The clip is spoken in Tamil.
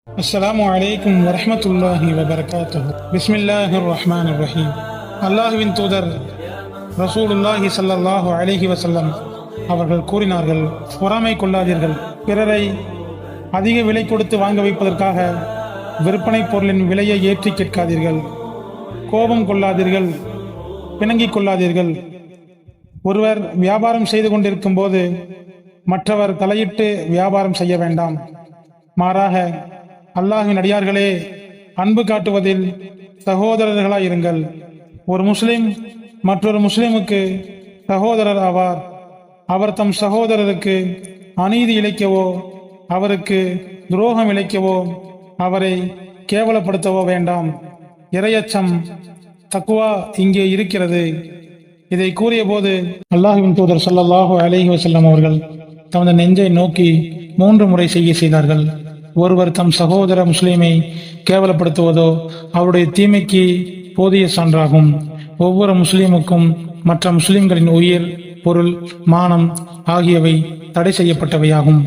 அஸ்ஸலாமு அலைக்கும் வரஹ்மத்துல்லாஹி வபரகாத்துஹு. பிஸ்மில்லாஹிர் ரஹ்மானிர் ரஹீம். அல்லாஹுவின் தூதர் ரசூலுல்லாஹி ஸல்லல்லாஹு அலைஹி வஸல்லம் அவர்கள் கூறினார்கள், பொறாமை கொள்ளாதீர்கள். பிறரை அதிக விலை கொடுத்து வாங்க வைப்பதற்காக விற்பனை பொருளின் விலையை ஏற்றி கேட்காதீர்கள். கோபம் கொள்ளாதீர்கள், பிணங்கிக் கொள்ளாதீர்கள். ஒருவர் வியாபாரம் செய்து கொண்டிருக்கும் போது மற்றவர் தலையிட்டு வியாபாரம் செய்ய வேண்டாம். மாறாக அல்லாஹ்வின் அடியார்களே, அன்பு காட்டுவதில் சகோதரர்களாயிருங்கள். ஒரு முஸ்லிம் மற்றொரு முஸ்லிமுக்கு சகோதரர் ஆவார். அவர் தம் சகோதரருக்கு அநீதி இழைக்கவோ, அவருக்கு துரோகம் இழைக்கவோ, அவரை கேவலப்படுத்தவோ வேண்டாம். இறையச்சம், தக்வா இங்கே இருக்கிறது. இதை கூறிய போது அல்லாஹ்வின் தூதர் ஸல்லல்லாஹு அலைஹி வஸல்லம் அவர்கள் தமது நெஞ்சை நோக்கி 3 முறை செய்தார்கள். ஒருவர் தம் சகோதர முஸ்லிமை கேவலப்படுத்துவதோ அவருடைய தீமைக்கு போதிய சான்றாகும். ஒவ்வொரு முஸ்லிமுக்கும் மற்ற முஸ்லிம்களின் உயிர், பொருள், மானம் ஆகியவை தடை செய்யப்பட்டவையாகும்.